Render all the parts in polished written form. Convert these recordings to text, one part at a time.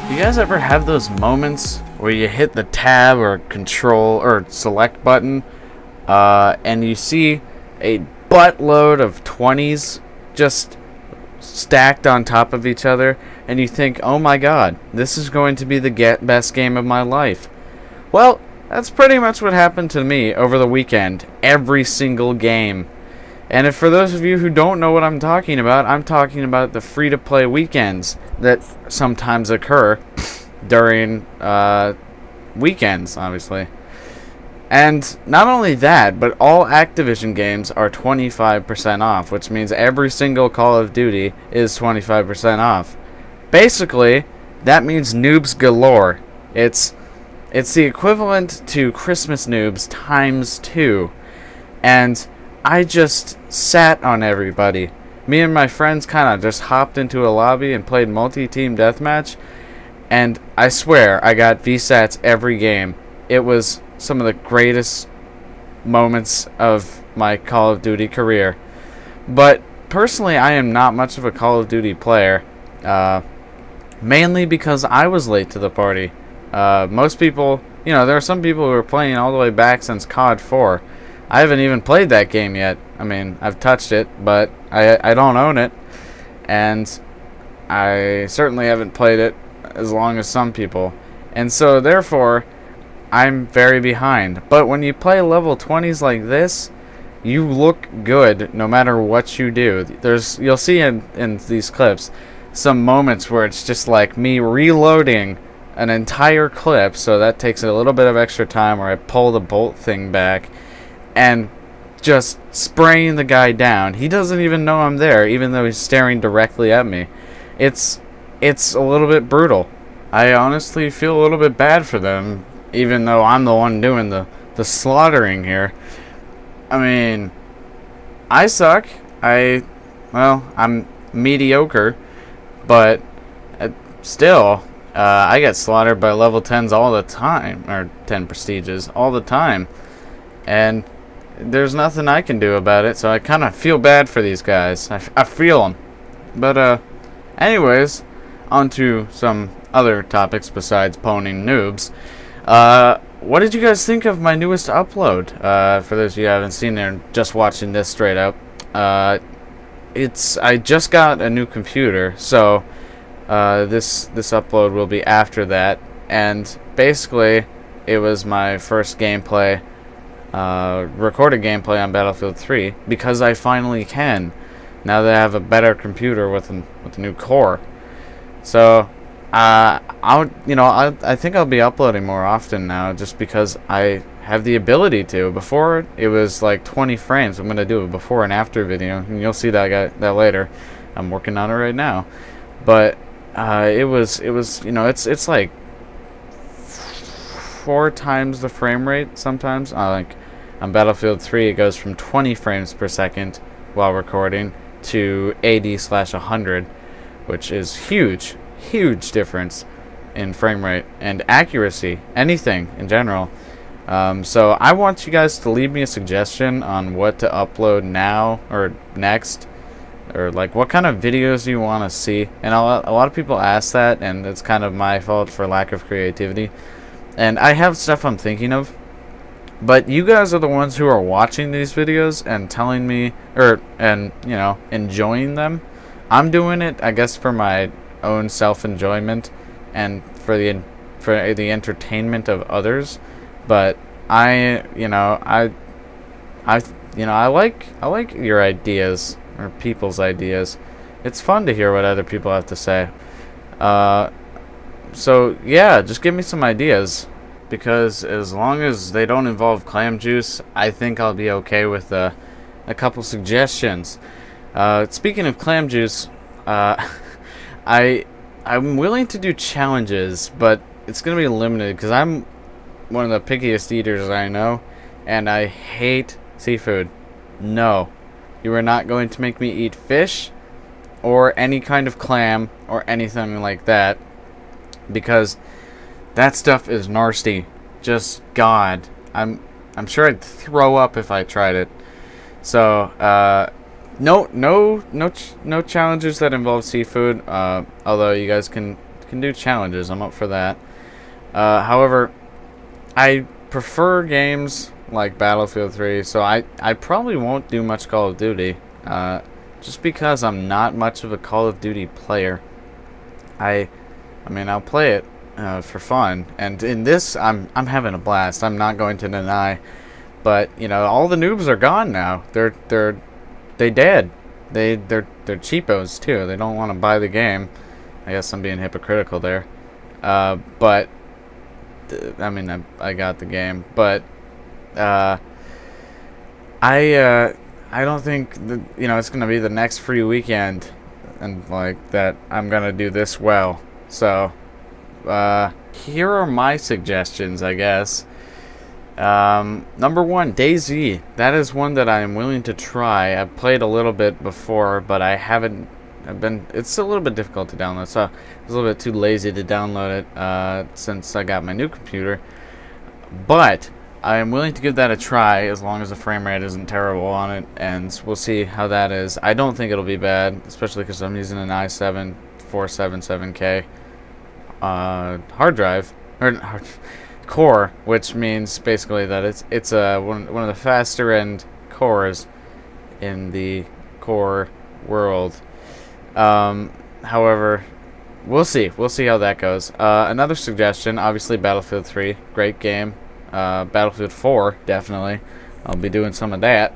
You guys ever have those moments where you hit the tab or control or select button and you see a buttload of 20s just stacked on top of each other and you think, oh my god, this is going to be the best game of my life? Well, that's pretty much what happened to me over the weekend. Every single game. And if for those of you who don't know what I'm talking about the free-to-play weekends that sometimes occur during weekends, obviously. And not only that, but all Activision games are 25% off, which means every single Call of Duty is 25% off. Basically, that means noobs galore. It's the equivalent to Christmas noobs times 2. And I just sat on everybody. Me and my friends kind of just hopped into a lobby and played multi-team deathmatch. And I swear, I got VSATs every game. It was some of the greatest moments of my Call of Duty career. But personally, I am not much of a Call of Duty player. Mainly because I was late to the party. Most people, there are some people who are playing all the way back since COD 4. I haven't even played that game yet. I mean, I've touched it, but I don't own it. And I certainly haven't played it as long as some people. And so, therefore, I'm very behind. But when you play level 20s like this, you look good no matter what you do. You'll see in these clips some moments where it's just like me reloading an entire clip, so that takes a little bit of extra time where I pull the bolt thing back and just spraying the guy down. He doesn't even know I'm there, even though he's staring directly at me. It's a little bit brutal. I honestly feel a little bit bad for them, even though I'm the one doing the slaughtering here. I mean, I suck. I'm mediocre, but still, I get slaughtered by level 10s all the time, or 10 prestiges all the time, and there's nothing I can do about it, so I kind of feel bad for these guys. I feel them. But, anyways, on to some other topics besides poning noobs. What did you guys think of my newest upload? For those of you who haven't seen it and just watching this straight up, I just got a new computer, so this upload will be after that, and basically it was my first gameplay, recorded gameplay on Battlefield 3, because I finally can, now that I have a better computer with a new core. So I think I'll be uploading more often now, just because I have the ability to. Before, it was like 20 frames. I'm gonna do a before and after video, and you'll see that later. I'm working on it right now, but it's like 4 times the frame rate sometimes. Like on Battlefield 3, it goes from 20 frames per second while recording to 80/100, which is huge difference in frame rate and accuracy, anything in general. So I want you guys to leave me a suggestion on what to upload now or next, or like what kind of videos you want to see. And a lot of people ask that, and it's kind of my fault for lack of creativity. And I have stuff I'm thinking of, but you guys are the ones who are watching these videos and telling me, enjoying them. I'm doing it, I guess, for my own self-enjoyment and for the entertainment of others. But I like your ideas, or people's ideas. It's fun to hear what other people have to say. So yeah, just give me some ideas, because as long as they don't involve clam juice, I think I'll be okay with a couple suggestions. Speaking of clam juice, I'm willing to do challenges, but it's gonna be limited because I'm one of the pickiest eaters I know, and I hate seafood. No, you are not going to make me eat fish or any kind of clam or anything like that, because that stuff is nasty. Just God, I'm sure I'd throw up if I tried it. So no challenges that involve seafood. Although you guys can can do challenges. I'm up for that. However, I prefer games like Battlefield 3, so I probably won't do much Call of Duty, just because I'm not much of a Call of Duty player. I mean, I'll play it for fun, and in this, I'm having a blast. I'm not going to deny, but you know, all the noobs are gone now. They're dead. They're cheapos too. They don't want to buy the game. I guess I'm being hypocritical there, but I mean, I got the game, but I don't think that, you know, it's gonna be the next free weekend, and like that I'm gonna do this well. So here are my suggestions, I guess. Number 1, DayZ. That is one that I am willing to try. I've played a little bit before, but I haven't. It's a little bit difficult to download, so I was a little bit too lazy to download it since I got my new computer. But I am willing to give that a try as long as the frame rate isn't terrible on it, and we'll see how that is. I don't think it'll be bad, especially because I'm using an i7 477K hard drive or core, which means basically that it's one of the faster end cores in the core world. However, we'll see how that goes. Another suggestion, obviously Battlefield 3, great game. Battlefield 4, definitely. I'll be doing some of that.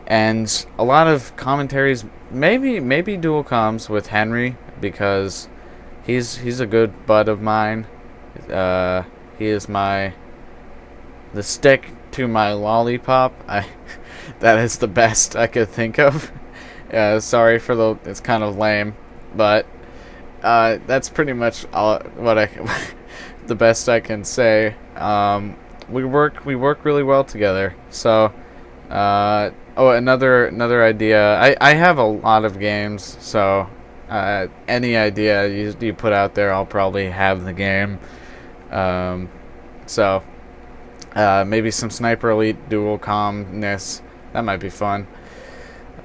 And a lot of commentaries, maybe dual comms with Henry, because he's a good bud of mine. He is the stick to my lollipop. That is the best I could think of. Sorry for it's kind of lame, but that's pretty much all the best I can say. We work really well together. So, another idea. I have a lot of games, so any idea you put out there, I'll probably have the game. So maybe some Sniper Elite dual comm-ness. That might be fun.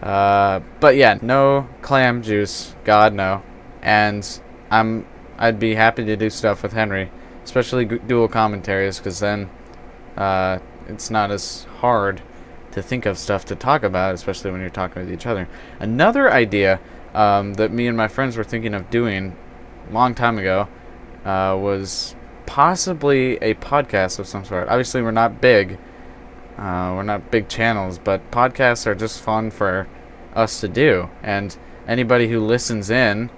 But yeah, no clam juice, God no. And I'd be happy to do stuff with Henry, especially dual commentaries, because then it's not as hard to think of stuff to talk about, especially when you're talking with each other. Another idea that me and my friends were thinking of doing a long time ago was possibly a podcast of some sort. Obviously, we're not big. We're not big channels, but podcasts are just fun for us to do. And anybody who listens in,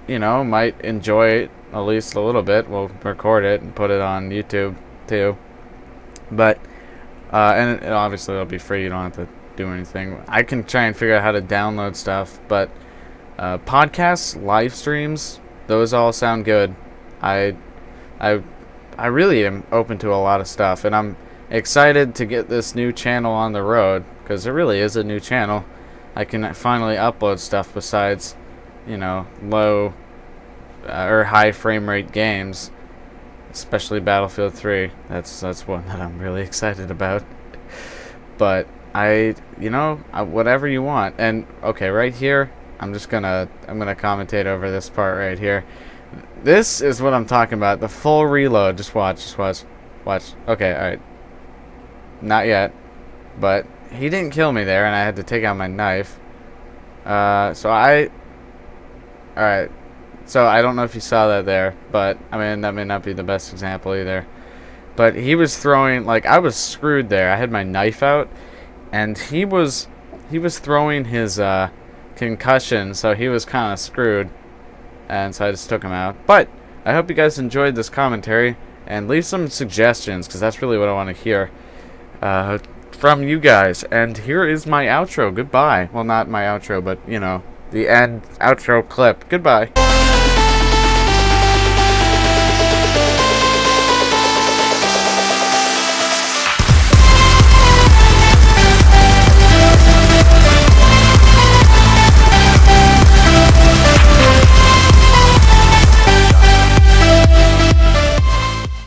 you know, might enjoy it at least a little bit. We'll record it and put it on YouTube too. But and obviously it'll be free. You don't have to do anything. I can try and figure out how to download stuff. But podcasts, live streams, those all sound good. I really am open to a lot of stuff, and I'm excited to get this new channel on the road, because it really is a new channel. I can finally upload stuff besides, you know, low or high frame rate games, especially Battlefield 3. That's one that I'm really excited about. But whatever you want. And okay, right here, I'm gonna commentate over this part right here. This is what I'm talking about. The full reload. Just watch. Okay, alright. Not yet. But he didn't kill me there, and I had to take out my knife. Alright. So I don't know if you saw that there, but I mean, that may not be the best example either. But he was throwing, like, I was screwed there. I had my knife out, and he was throwing his concussion, so he was kind of screwed. And so I just took him out. But I hope you guys enjoyed this commentary, and leave some suggestions, because that's really what I want to hear from you guys. And here is my outro. Goodbye. Well, not my outro, but, you know, the end outro clip. Goodbye.